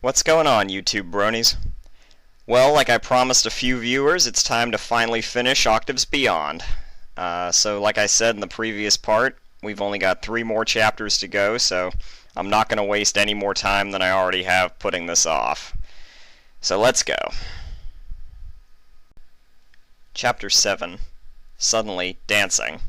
What's going on, YouTube bronies? Well, like I promised a few viewers, it's time to finally finish Octaves Beyond. So like I said in the previous part, we've only got 3 more chapters to go, so I'm not going to waste any more time than I already have putting this off. So let's go. Chapter 7. Suddenly, Dancing.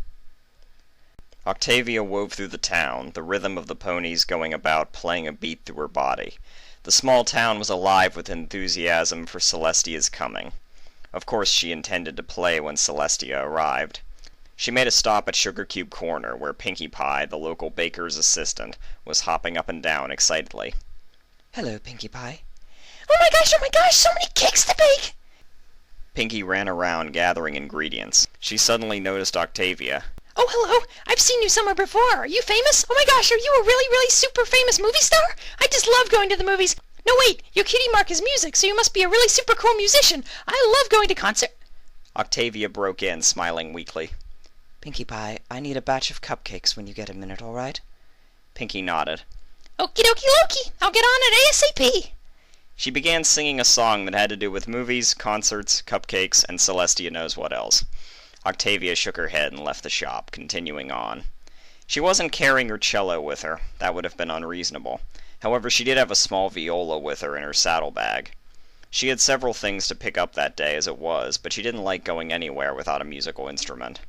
Octavia wove through the town, the rhythm of the ponies going about playing a beat through her body. The small town was alive with enthusiasm for Celestia's coming. Of course she intended to play when Celestia arrived. She made a stop at Sugar Cube Corner, where Pinkie Pie, the local baker's assistant, was hopping up and down excitedly. Hello, Pinkie Pie. Oh my gosh, so many cakes to bake! Pinkie ran around gathering ingredients. She suddenly noticed Octavia. Oh, hello. I've seen you somewhere before. Are you famous? Oh my gosh, are you a really super famous movie star? I just love going to the movies. No, wait, your kitty mark is music, so you must be a really super cool musician. I love going to concert. Octavia broke in, smiling weakly. Pinkie Pie, I need a batch of cupcakes when you get a minute, all right? Pinkie nodded. Okie dokie Loki. I'll get on it ASAP. She began singing a song that had to do with movies, concerts, cupcakes, and Celestia knows what else. Octavia shook her head and left the shop, continuing on. She wasn't carrying her cello with her. That would have been unreasonable. However, she did have a small viola with her in her saddlebag. She had several things to pick up that day as it was, but she didn't like going anywhere without a musical instrument.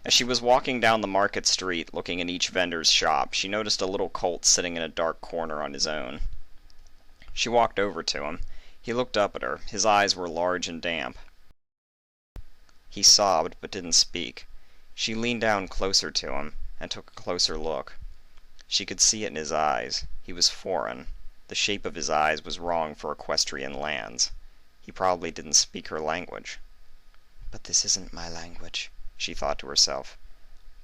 As she was walking down the market street, looking in each vendor's shop, she noticed a little colt sitting in a dark corner on his own. She walked over to him. He looked up at her. His eyes were large and damp. He sobbed, but didn't speak. She leaned down closer to him, and took a closer look. She could see it in his eyes. He was foreign. The shape of his eyes was wrong for equestrian lands. He probably didn't speak her language. But this isn't my language, she thought to herself.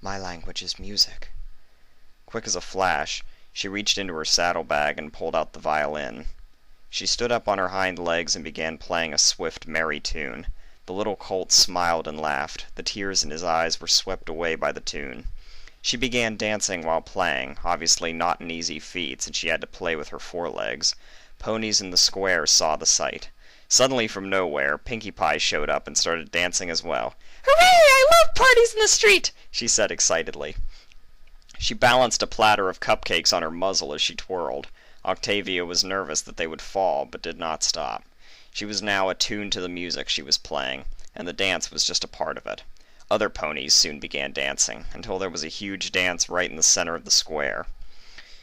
My language is music. Quick as a flash, she reached into her saddlebag and pulled out the violin. She stood up on her hind legs and began playing a swift, merry tune. The little colt smiled and laughed. The tears in his eyes were swept away by the tune. She began dancing while playing, obviously not an easy feat since she had to play with her forelegs. Ponies in the square saw the sight. Suddenly from nowhere, Pinkie Pie showed up and started dancing as well. Hooray! I love parties in the street! She said excitedly. She balanced a platter of cupcakes on her muzzle as she twirled. Octavia was nervous that they would fall, but did not stop. She was now attuned to the music she was playing, and the dance was just a part of it. Other ponies soon began dancing, until there was a huge dance right in the center of the square.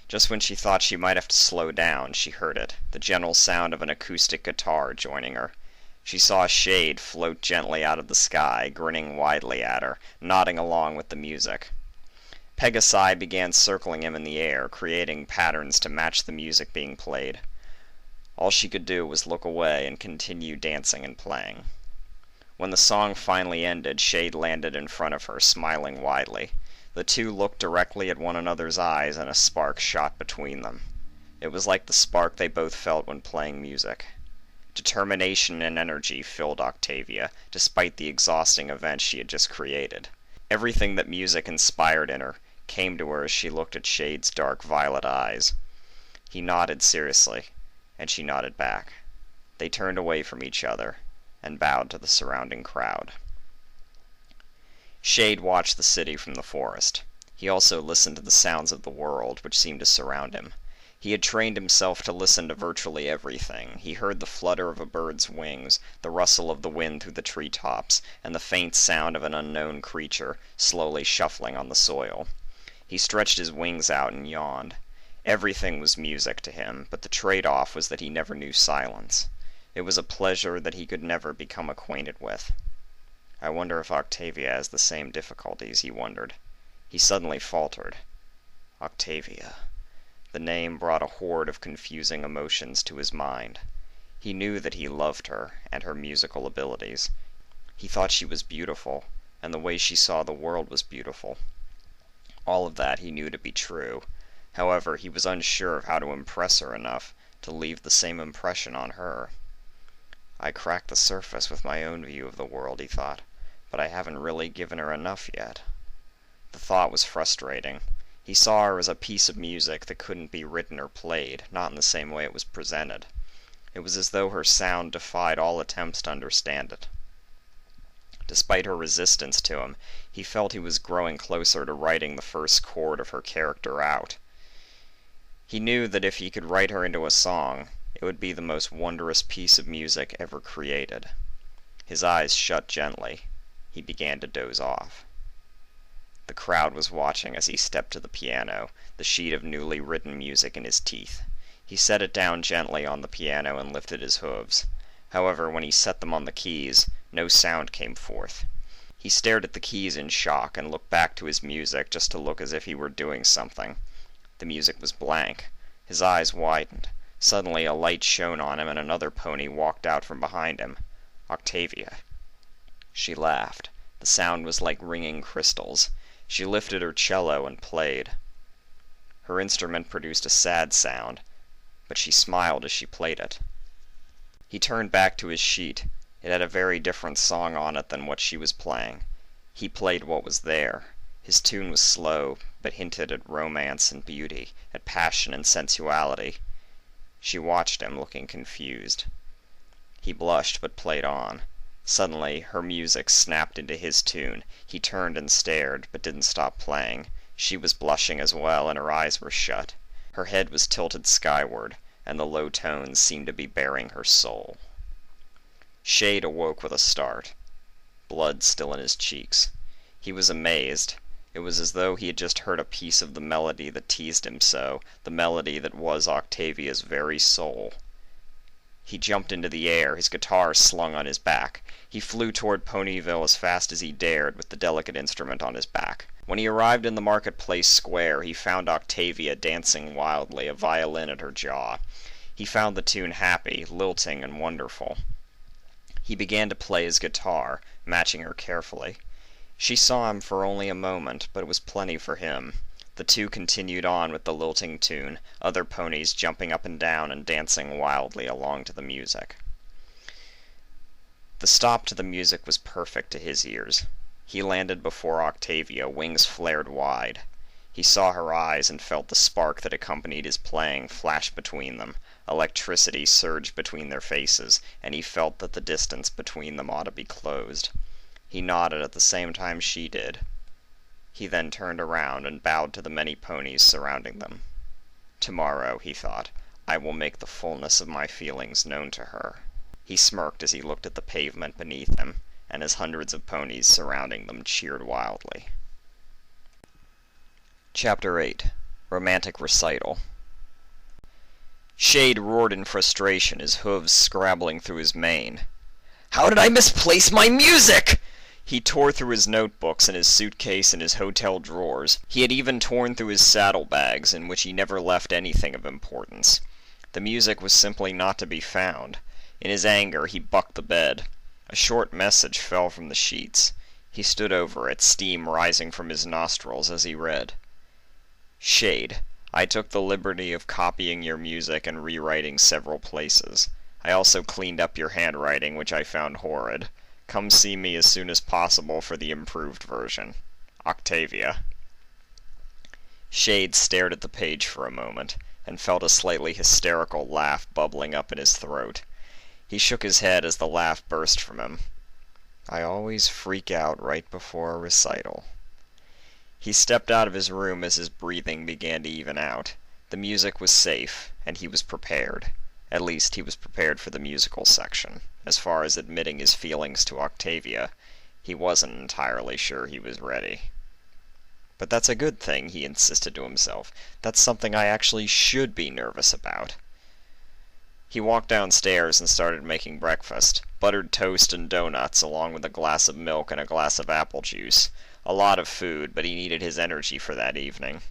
Just when she thought she might have to slow down, she heard it, the gentle sound of an acoustic guitar joining her. She saw a shade float gently out of the sky, grinning widely at her, nodding along with the music. Pegasi began circling him in the air, creating patterns to match the music being played. All she could do was look away and continue dancing and playing. When the song finally ended, Shade landed in front of her, smiling widely. The two looked directly at one another's eyes, and a spark shot between them. It was like the spark they both felt when playing music. Determination and energy filled Octavia, despite the exhausting event she had just created. Everything that music inspired in her came to her as she looked at Shade's dark violet eyes. He nodded seriously, and she nodded back. They turned away from each other and bowed to the surrounding crowd. Shade watched the city from the forest. He also listened to the sounds of the world which seemed to surround him. He had trained himself to listen to virtually everything. He heard the flutter of a bird's wings, the rustle of the wind through the treetops, and the faint sound of an unknown creature slowly shuffling on the soil. He stretched his wings out and yawned. Everything was music to him, but the trade-off was that he never knew silence. It was a pleasure that he could never become acquainted with. I wonder if Octavia has the same difficulties, he wondered. He suddenly faltered. Octavia. The name brought a horde of confusing emotions to his mind. He knew that he loved her and her musical abilities. He thought she was beautiful, and the way she saw the world was beautiful. All of that he knew to be true. However, he was unsure of how to impress her enough to leave the same impression on her. I cracked the surface with my own view of the world, he thought, but I haven't really given her enough yet. The thought was frustrating. He saw her as a piece of music that couldn't be written or played, not in the same way it was presented. It was as though her sound defied all attempts to understand it. Despite her resistance to him, he felt he was growing closer to writing the first chord of her character out. He knew that if he could write her into a song, it would be the most wondrous piece of music ever created. His eyes shut gently. He began to doze off. The crowd was watching as he stepped to the piano, the sheet of newly written music in his teeth. He set it down gently on the piano and lifted his hooves. However, when he set them on the keys, no sound came forth. He stared at the keys in shock and looked back to his music just to look as if he were doing something. The music was blank. His eyes widened. Suddenly a light shone on him and another pony walked out from behind him. Octavia. She laughed. The sound was like ringing crystals. She lifted her cello and played. Her instrument produced a sad sound, but she smiled as she played it. He turned back to his sheet. It had a very different song on it than what she was playing. He played what was there. His tune was slow, but hinted at romance and beauty, at passion and sensuality. She watched him, looking confused. He blushed, but played on. Suddenly, her music snapped into his tune. He turned and stared, but didn't stop playing. She was blushing as well, and her eyes were shut. Her head was tilted skyward, and the low tones seemed to be bearing her soul. Shade awoke with a start, blood still in his cheeks. He was amazed. It was as though he had just heard a piece of the melody that teased him so, the melody that was Octavia's very soul. He jumped into the air, his guitar slung on his back. He flew toward Ponyville as fast as he dared, with the delicate instrument on his back. When he arrived in the marketplace square, he found Octavia dancing wildly, a violin at her jaw. He found the tune happy, lilting, and wonderful. He began to play his guitar, matching her carefully. She saw him for only a moment, but it was plenty for him. The two continued on with the lilting tune, other ponies jumping up and down and dancing wildly along to the music. The stop to the music was perfect to his ears. He landed before Octavia, wings flared wide. He saw her eyes and felt the spark that accompanied his playing flash between them. Electricity surged between their faces, and he felt that the distance between them ought to be closed. He nodded at the same time she did. He then turned around and bowed to the many ponies surrounding them. Tomorrow, he thought, I will make the fullness of my feelings known to her. He smirked as he looked at the pavement beneath him, and as hundreds of ponies surrounding them cheered wildly. Chapter 8. Romantic Recital. Shade roared in frustration, his hooves scrabbling through his mane. "How did I misplace my music?" He tore through his notebooks and his suitcase and his hotel drawers. He had even torn through his saddlebags, in which he never left anything of importance. The music was simply not to be found. In his anger, he bucked the bed. A short message fell from the sheets. He stood over it, steam rising from his nostrils as he read. Shade, I took the liberty of copying your music and rewriting several places. I also cleaned up your handwriting, which I found horrid. Come see me as soon as possible for the improved version. Octavia. Shade stared at the page for a moment, and felt a slightly hysterical laugh bubbling up in his throat. He shook his head as the laugh burst from him. I always freak out right before a recital. He stepped out of his room as his breathing began to even out. The music was safe, and he was prepared. At least he was prepared for the musical section. As far as admitting his feelings to Octavia, he wasn't entirely sure he was ready. But that's a good thing, he insisted to himself. That's something I actually should be nervous about. He walked downstairs and started making breakfast. Buttered toast and donuts, along with a glass of milk and a glass of apple juice. A lot of food, but he needed his energy for that evening.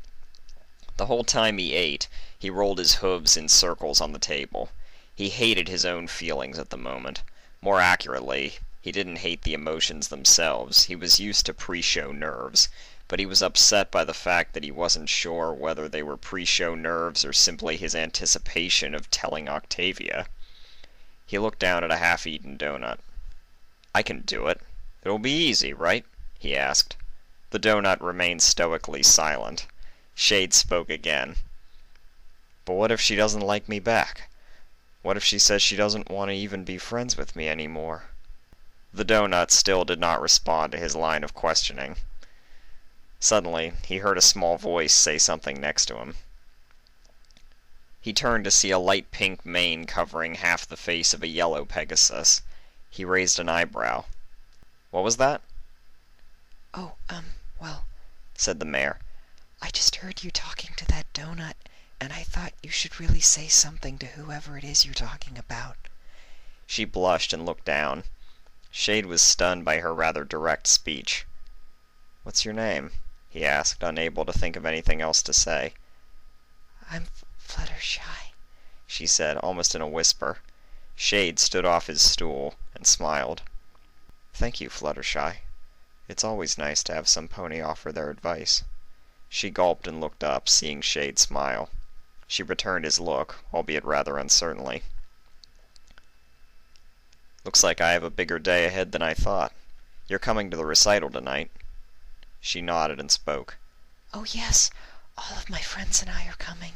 The whole time he ate, he rolled his hooves in circles on the table. He hated his own feelings at the moment. More accurately, he didn't hate the emotions themselves. He was used to pre-show nerves, but he was upset by the fact that he wasn't sure whether they were pre-show nerves or simply his anticipation of telling Octavia. He looked down at a half-eaten donut. I can do it. It'll be easy, right? He asked. The donut remained stoically silent. Shade spoke again. But what if she doesn't like me back? What if she says she doesn't want to even be friends with me anymore? The donut still did not respond to his line of questioning. Suddenly, he heard a small voice say something next to him. He turned to see a light pink mane covering half the face of a yellow Pegasus. He raised an eyebrow. What was that? Oh, well, said the mayor. I just heard you talking to that donut, and I thought you should really say something to whoever it is you're talking about. She blushed and looked down. Shade was stunned by her rather direct speech. What's your name? He asked, unable to think of anything else to say. I'm Fluttershy, she said, almost in a whisper. Shade stood off his stool and smiled. Thank you, Fluttershy. It's always nice to have some pony offer their advice. She gulped and looked up, seeing Shade smile. She returned his look, albeit rather uncertainly. Looks like I have a bigger day ahead than I thought. You're coming to the recital tonight. She nodded and spoke. Oh yes, all of my friends and I are coming.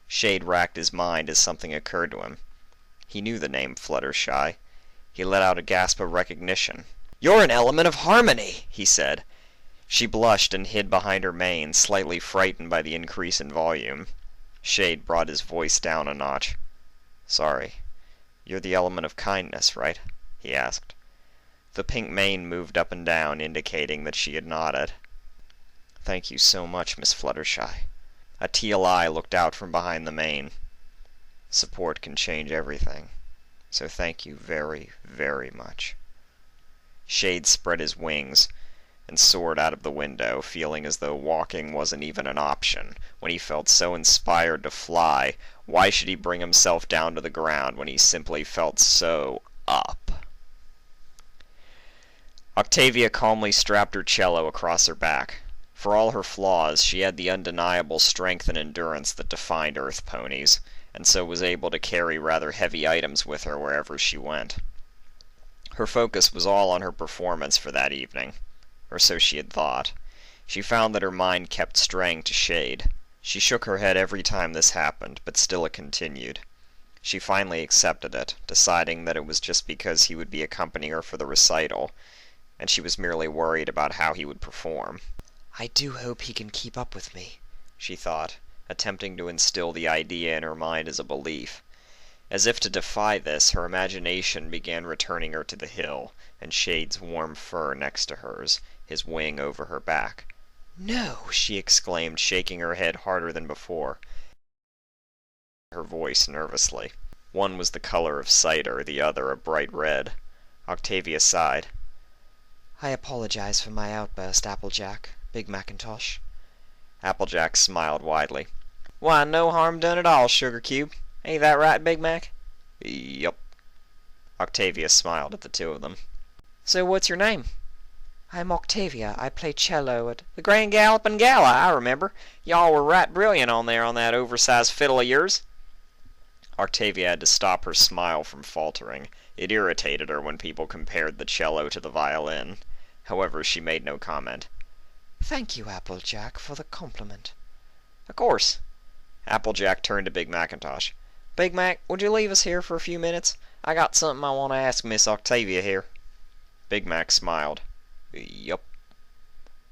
Shade racked his mind as something occurred to him. He knew the name Fluttershy. He let out a gasp of recognition. You're an element of harmony, he said. She blushed and hid behind her mane, slightly frightened by the increase in volume. Shade brought his voice down a notch. Sorry. You're the element of kindness, right? He asked. The pink mane moved up and down, indicating that she had nodded. Thank you so much, Miss Fluttershy. A teal eye looked out from behind the mane. Support can change everything, so thank you very, very much. Shade spread his wings and soared out of the window, feeling as though walking wasn't even an option. When he felt so inspired to fly, why should he bring himself down to the ground when he simply felt so up? Octavia calmly strapped her cello across her back. For all her flaws, she had the undeniable strength and endurance that defined earth ponies, and so was able to carry rather heavy items with her wherever she went. Her focus was all on her performance for that evening, or so she had thought. She found that her mind kept straying to Shade. She shook her head every time this happened, but still it continued. She finally accepted it, deciding that it was just because he would be accompanying her for the recital, and she was merely worried about how he would perform. I do hope he can keep up with me, she thought, attempting to instill the idea in her mind as a belief. As if to defy this, her imagination began returning her to the hill, and Shade's warm fur next to hers, his wing over her back. No, she exclaimed, shaking her head harder than before, her voice nervously. One was the color of cider, the other a bright red. Octavia sighed. I apologize for my outburst, Applejack, Big Macintosh. Applejack smiled widely. Why, no harm done at all, Sugar Cube. Ain't that right, Big Mac? Yup. Octavia smiled at the two of them. So what's your name? I'm Octavia. I play cello at the Grand Gallopin' Gala, I remember. Y'all were right brilliant on there on that oversized fiddle of yours. Octavia had to stop her smile from faltering. It irritated her when people compared the cello to the violin. However, she made no comment. Thank you, Applejack, for the compliment. Of course. Applejack turned to Big Macintosh. Big Mac, would you leave us here for a few minutes? I got something I want to ask Miss Octavia here. Big Mac smiled. Yup.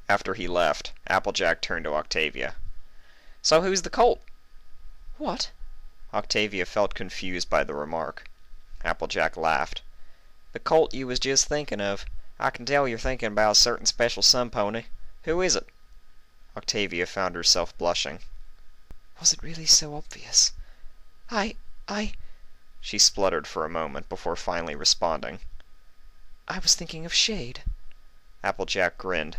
After he left, Applejack turned to Octavia. So who's the colt? What? Octavia felt confused by the remark. Applejack laughed. The colt you was just thinking of. I can tell you're thinking about a certain special sun pony. Who is it? Octavia found herself blushing. Was it really so obvious? I... She spluttered for a moment before finally responding. I was thinking of Shade. Applejack grinned.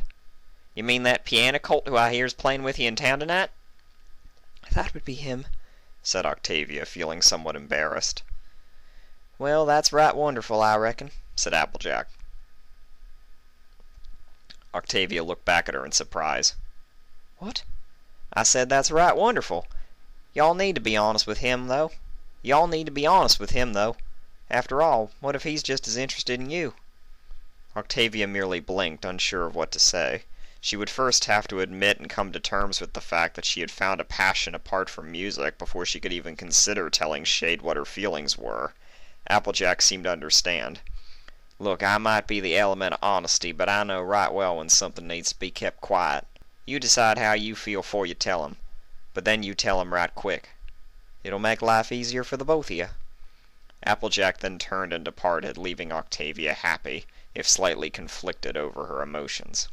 You mean that piano colt who I hear's playing with you in town tonight? That would be him, said Octavia, feeling somewhat embarrassed. Well, that's right wonderful, I reckon, said Applejack. Octavia looked back at her in surprise. What? I said that's right wonderful. Y'all need to be honest with him, though. After all, what if he's just as interested in you? Octavia merely blinked, unsure of what to say. She would first have to admit and come to terms with the fact that she had found a passion apart from music before she could even consider telling Shade what her feelings were. Applejack seemed to understand. "Look, I might be the element of honesty, but I know right well when something needs to be kept quiet. You decide how you feel 'fore you tell 'em, but then you tell 'em right quick. It'll make life easier for the both of you." Applejack then turned and departed, leaving Octavia happy, if slightly conflicted over her emotions.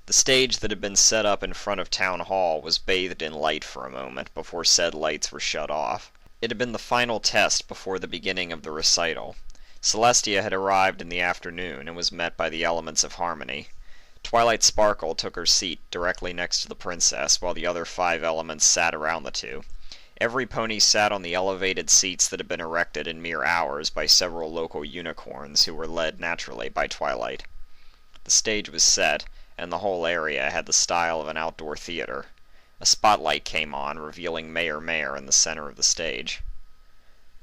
The stage that had been set up in front of Town Hall was bathed in light for a moment before said lights were shut off. It had been the final test before the beginning of the recital. Celestia had arrived in the afternoon and was met by the elements of harmony. Twilight Sparkle took her seat directly next to the princess, while the other 5 elements sat around the two. Every pony sat on the elevated seats that had been erected in mere hours by several local unicorns who were led naturally by Twilight. The stage was set, and the whole area had the style of an outdoor theater. A spotlight came on, revealing Mayor Mare in the center of the stage.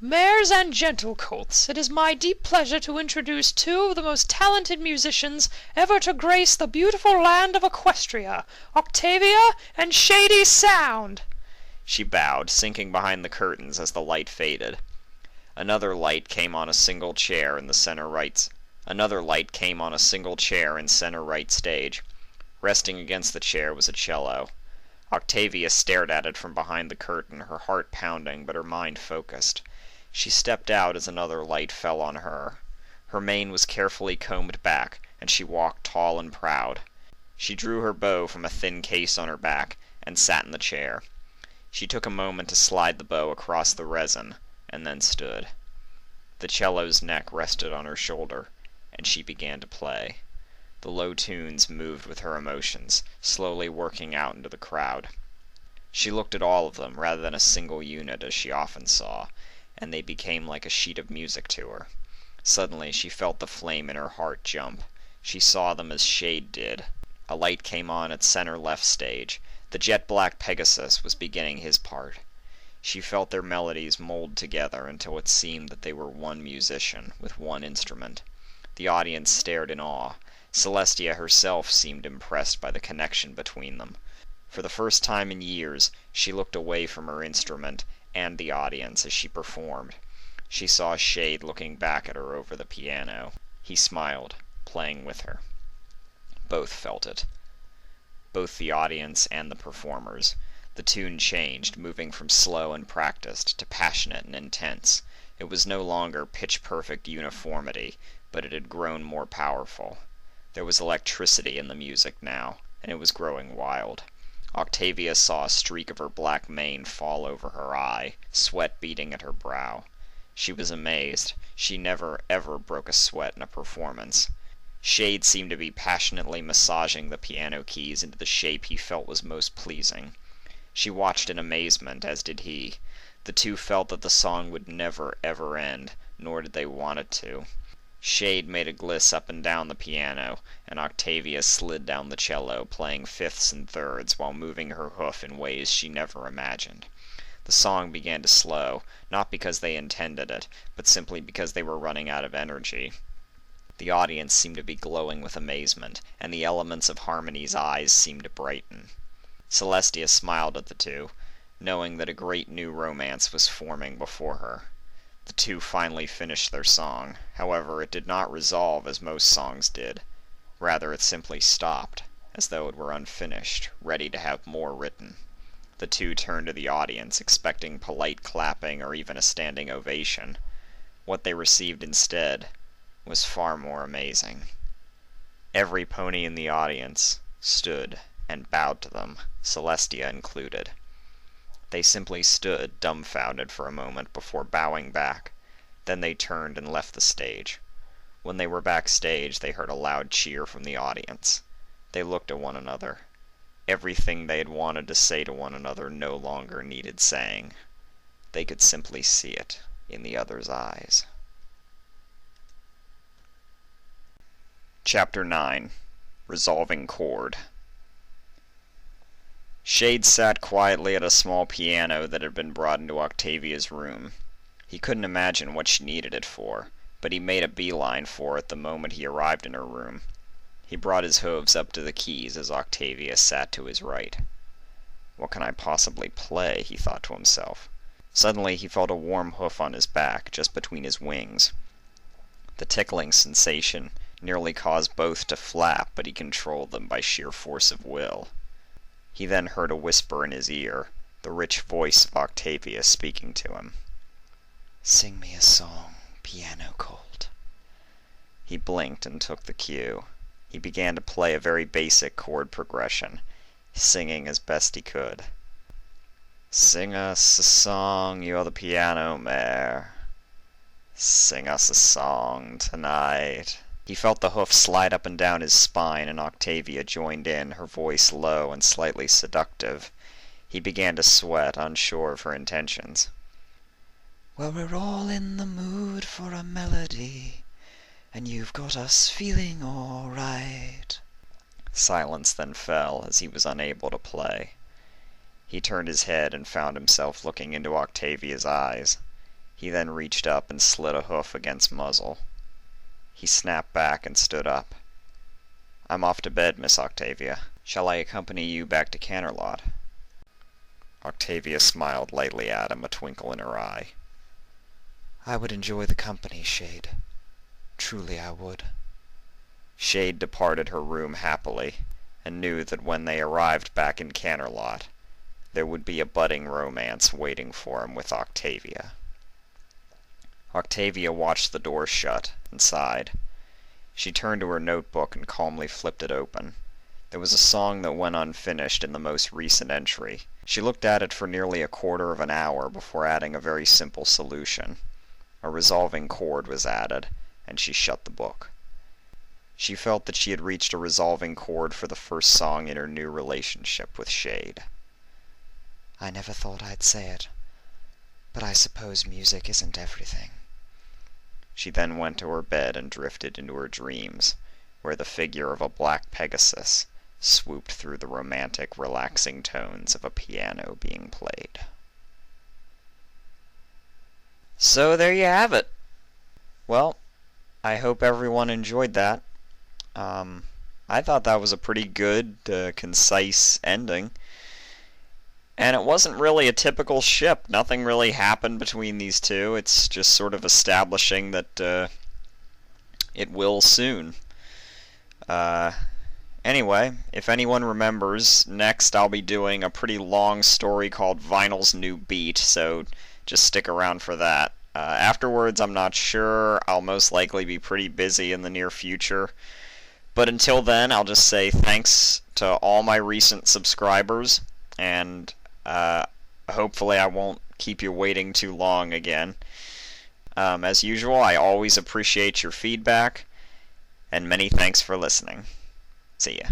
Mares and gentle colts, it is my deep pleasure to introduce 2 of the most talented musicians ever to grace the beautiful land of Equestria, Octavia and Shady Sound. She bowed, sinking behind the curtains as the light faded. Another light came on a single chair in center right stage. Resting against the chair was a cello. Octavia stared at it from behind the curtain, her heart pounding but her mind focused. She stepped out as another light fell on her. Her mane was carefully combed back, and she walked tall and proud. She drew her bow from a thin case on her back, and sat in the chair. She took a moment to slide the bow across the resin, and then stood. The cello's neck rested on her shoulder, and she began to play. The low tunes moved with her emotions, slowly working out into the crowd. She looked at all of them rather than a single unit, as she often saw, and they became like a sheet of music to her. Suddenly she felt the flame in her heart jump. She saw them as Shade did. A light came on at center left stage. The jet-black Pegasus was beginning his part. She felt their melodies mold together until it seemed that they were one musician, with one instrument. The audience stared in awe. Celestia herself seemed impressed by the connection between them. For the first time in years, she looked away from her instrument and the audience as she performed. She saw Shade looking back at her over the piano. He smiled, playing with her. Both felt it. Both the audience and the performers. The tune changed, moving from slow and practiced to passionate and intense. It was no longer pitch-perfect uniformity, but it had grown more powerful. There was electricity in the music now, and it was growing wild. Octavia saw a streak of her black mane fall over her eye, sweat beading at her brow. She was amazed. She never, ever broke a sweat in a performance. Shade seemed to be passionately massaging the piano keys into the shape he felt was most pleasing. She watched in amazement, as did he. The two felt that the song would never, ever end, nor did they want it to. Shade made a gliss up and down the piano, and Octavia slid down the cello, playing fifths and thirds while moving her hoof in ways she never imagined. The song began to slow, not because they intended it, but simply because they were running out of energy. The audience seemed to be glowing with amazement, and the elements of harmony's eyes seemed to brighten. Celestia smiled at the two, knowing that a great new romance was forming before her. The two finally finished their song. However, it did not resolve as most songs did. Rather, it simply stopped, as though it were unfinished, ready to have more written. The two turned to the audience, expecting polite clapping or even a standing ovation. What they received instead was far more amazing. Every pony in the audience stood and bowed to them, Celestia included. They simply stood, dumbfounded for a moment before bowing back. Then they turned and left the stage. When they were backstage, they heard a loud cheer from the audience. They looked at one another. Everything they had wanted to say to one another no longer needed saying. They could simply see it in the other's eyes. Chapter 9. Resolving Chord. Shade sat quietly at a small piano that had been brought into Octavia's room. He couldn't imagine what she needed it for, but he made a beeline for it the moment he arrived in her room. He brought his hooves up to the keys as Octavia sat to his right. What can I possibly play, he thought to himself. Suddenly he felt a warm hoof on his back, just between his wings. The tickling sensation nearly caused both to flap, but he controlled them by sheer force of will. He then heard a whisper in his ear, the rich voice of Octavia speaking to him. "Sing me a song, piano cold." He blinked and took the cue. He began to play a very basic chord progression, singing as best he could. "Sing us a song, you're the piano mare. Sing us a song tonight." He felt the hoof slide up and down his spine, and Octavia joined in, her voice low and slightly seductive. He began to sweat, unsure of her intentions. "Well, we're all in the mood for a melody, and you've got us feeling all right." Silence then fell, as he was unable to play. He turned his head and found himself looking into Octavia's eyes. He then reached up and slid a hoof against muzzle. He snapped back and stood up. "I'm off to bed, Miss Octavia. Shall I accompany you back to Canterlot?" Octavia smiled lightly at him, a twinkle in her eye. "I would enjoy the company, Shade. Truly I would." Shade departed her room happily, and knew that when they arrived back in Canterlot, there would be a budding romance waiting for him with Octavia. Octavia watched the door shut, and sighed. She turned to her notebook and calmly flipped it open. There was a song that went unfinished in the most recent entry. She looked at it for nearly a quarter of an hour before adding a very simple solution. A resolving chord was added, and she shut the book. She felt that she had reached a resolving chord for the first song in her new relationship with Shade. "I never thought I'd say it, but I suppose music isn't everything." She then went to her bed and drifted into her dreams, where the figure of a black Pegasus swooped through the romantic, relaxing tones of a piano being played. So there you have it. Well, I hope everyone enjoyed that. I thought that was a pretty good, concise ending. And it wasn't really a typical ship. Nothing really happened between these two. It's just sort of establishing that it will soon. Anyway, if anyone remembers, next I'll be doing a pretty long story called Vinyl's New Beat, so just stick around for that. Afterwards, I'm not sure. I'll most likely be pretty busy in the near future. But until then, I'll just say thanks to all my recent subscribers, and hopefully I won't keep you waiting too long again. As usual, I always appreciate your feedback, and many thanks for listening. See ya.